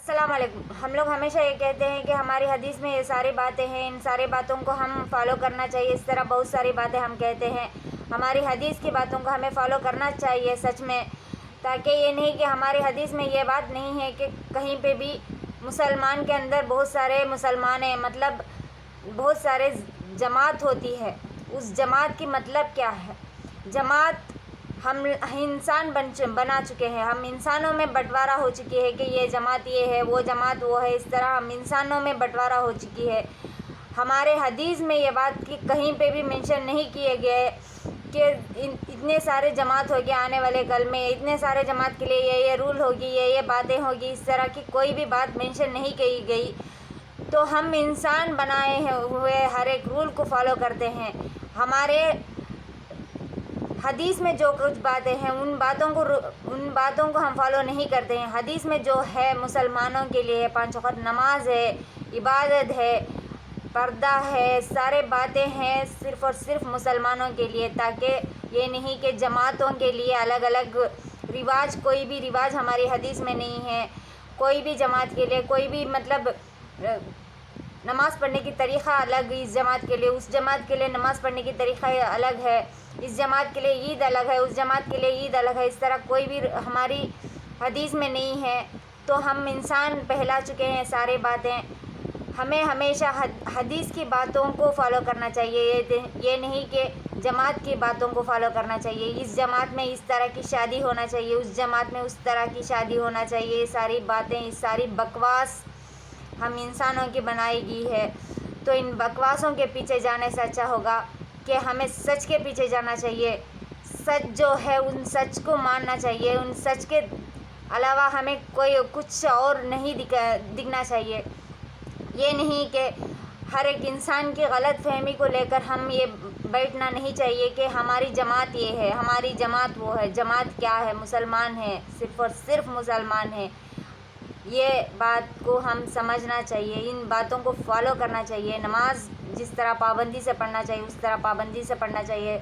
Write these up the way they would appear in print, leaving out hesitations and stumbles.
السلام علیکم۔ ہم لوگ ہمیشہ یہ کہتے ہیں کہ ہماری حدیث میں یہ ساری باتیں ہیں، ان ساری باتوں کو ہم فالو کرنا چاہیے۔ اس طرح بہت ساری باتیں ہم کہتے ہیں، ہماری حدیث کی باتوں کو ہمیں فالو کرنا چاہیے سچ میں، تاکہ یہ نہیں کہ ہماری حدیث میں یہ بات نہیں ہے کہ کہیں پہ بھی مسلمان کے اندر بہت سارے مسلمان ہیں، مطلب بہت سارے جماعت ہوتی ہے۔ اس جماعت کی مطلب کیا ہے؟ جماعت ہم انسان بنا چکے ہیں، ہم انسانوں میں بٹوارا ہو چکی ہے کہ یہ جماعت یہ ہے، وہ جماعت وہ ہے، اس طرح ہم انسانوں میں بٹوارا ہو چکی ہے۔ ہمارے حدیث میں یہ بات کی کہیں پہ بھی مینشن نہیں کیے گئے کہ اتنے سارے جماعت ہوگی آنے والے کل میں، اتنے سارے جماعت کے لیے یہ رول ہوگی، یہ باتیں ہوگی، اس طرح کی کوئی بھی بات مینشن نہیں کی گئی۔ تو ہم انسان بنائے ہوئے ہر ایک رول کو فالو کرتے ہیں۔ ہمارے حدیث میں جو کچھ باتیں ہیں ان باتوں کو ہم فالو نہیں کرتے ہیں۔ حدیث میں جو ہے مسلمانوں کے لیے 5 وقت نماز ہے، عبادت ہے، پردہ ہے، سارے باتیں ہیں صرف اور صرف مسلمانوں کے لیے، تاکہ یہ نہیں کہ جماعتوں کے لیے الگ الگ رواج، کوئی بھی رواج ہماری حدیث میں نہیں ہے۔ کوئی بھی جماعت کے لیے کوئی بھی مطلب نماز پڑھنے کی طریقہ الگ، اس جماعت کے لیے، اس جماعت کے لیے نماز پڑھنے کی طریقہ الگ ہے، اس جماعت کے لیے عید الگ ہے، اس جماعت کے لیے عید الگ ہے، اس طرح کوئی بھی ہماری حدیث میں نہیں ہے۔ تو ہم انسان پہلا چکے ہیں سارے باتیں، ہمیں ہمیشہ حدیث کی باتوں کو فالو کرنا چاہیے، یہ نہیں کہ جماعت کی باتوں کو فالو کرنا چاہیے۔ اس جماعت میں اس طرح کی شادی ہونا چاہیے، اس جماعت میں اس طرح کی شادی ہونا چاہیے، یہ ساری باتیں، یہ ساری بکواس ہم انسانوں کی بنائی گئی ہے۔ تو ان بکواسوں کے پیچھے جانے سے اچھا ہوگا کہ ہمیں سچ کے پیچھے جانا چاہیے۔ سچ جو ہے ان سچ کو ماننا چاہیے، ان سچ کے علاوہ ہمیں کوئی کچھ اور نہیں دکھنا چاہیے۔ یہ نہیں کہ ہر ایک انسان کی غلط فہمی کو لے کر ہم یہ بیٹھنا نہیں چاہیے کہ ہماری جماعت یہ ہے، ہماری جماعت وہ ہے۔ جماعت کیا ہے؟ مسلمان ہیں، صرف اور صرف مسلمان ہیں۔ یہ بات کو ہم سمجھنا چاہیے، ان باتوں کو فالو کرنا چاہیے۔ نماز جس طرح پابندی سے پڑھنا چاہیے اس طرح پابندی سے پڑھنا چاہیے،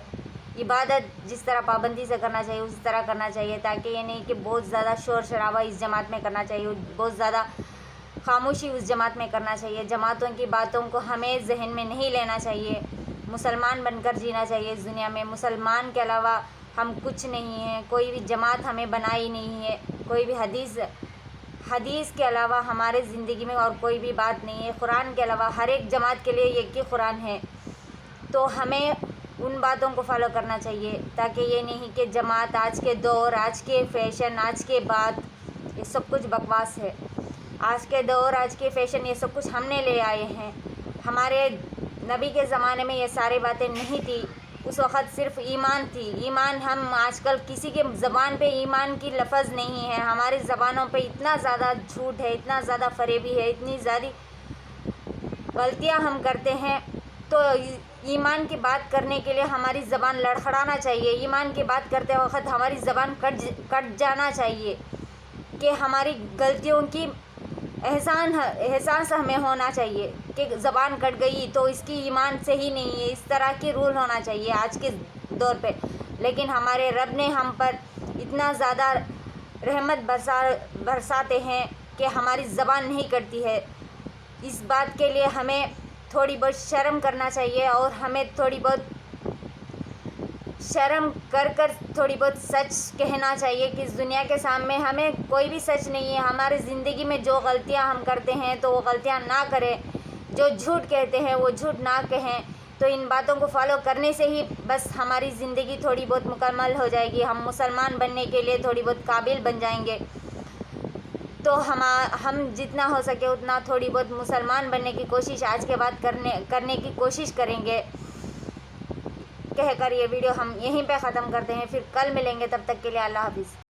عبادت جس طرح پابندی سے کرنا چاہیے اس طرح کرنا چاہیے، تاکہ یہ نہیں کہ بہت زیادہ شور شرابہ اس جماعت میں کرنا چاہیے، بہت زیادہ خاموشی اس جماعت میں کرنا چاہیے۔ جماعتوں کی باتوں کو ہمیں ذہن میں نہیں لینا چاہیے، مسلمان بن کر جینا چاہیے اس دنیا میں۔ مسلمان کے علاوہ ہم کچھ نہیں ہیں، کوئی بھی جماعت ہمیں بنائی نہیں ہے، کوئی بھی حدیث کے علاوہ ہمارے زندگی میں اور کوئی بھی بات نہیں ہے۔ قرآن کے علاوہ ہر ایک جماعت کے لیے ایک ہی قرآن ہے، تو ہمیں ان باتوں کو فالو کرنا چاہیے، تاکہ یہ نہیں کہ جماعت آج کے دور، آج کے فیشن، آج کے بات، یہ سب کچھ بکواس ہے۔ آج کے دور، آج کے فیشن، یہ سب کچھ ہم نے لے آئے ہیں۔ ہمارے نبی کے زمانے میں یہ ساری باتیں نہیں تھی، اس وقت صرف ایمان تھی۔ ایمان ہم آج کل کسی کے زبان پہ ایمان کی لفظ نہیں ہے، ہماری زبانوں پہ اتنا زیادہ جھوٹ ہے، اتنا زیادہ فریبی ہے، اتنی زیادہ غلطیاں ہم کرتے ہیں۔ تو ایمان کی بات کرنے کے لیے ہماری زبان لڑکھڑانا چاہیے، ایمان کی بات کرتے وقت ہماری زبان کٹ جانا چاہیے، کہ ہماری غلطیوں کی احساس ہمیں ہونا چاہیے کہ زبان کٹ گئی تو اس کی ایمان صحیح نہیں ہے، اس طرح کی رول ہونا چاہیے آج کے دور پہ۔ لیکن ہمارے رب نے ہم پر اتنا زیادہ رحمت برساتے ہیں کہ ہماری زبان نہیں کٹتی ہے۔ اس بات کے لیے ہمیں تھوڑی بہت شرم کرنا چاہیے، اور ہمیں تھوڑی بہت شرم کر تھوڑی بہت سچ کہنا چاہیے کہ اس دنیا کے سامنے ہمیں کوئی بھی سچ نہیں ہے۔ ہمارے زندگی میں جو غلطیاں ہم کرتے ہیں تو وہ غلطیاں نہ کریں، جو جھوٹ کہتے ہیں وہ جھوٹ نہ کہیں۔ تو ان باتوں کو فالو کرنے سے ہی بس ہماری زندگی تھوڑی بہت مکمل ہو جائے گی، ہم مسلمان بننے کے لیے تھوڑی بہت قابل بن جائیں گے۔ تو ہم جتنا ہو سکے اتنا تھوڑی بہت مسلمان بننے کی کوشش آج کے بعد کرنے کی کوشش کریں گے۔ کہہ کر یہ ویڈیو ہم یہیں پہ ختم کرتے ہیں، پھر کل ملیں گے، تب تک کے لیے اللہ حافظ۔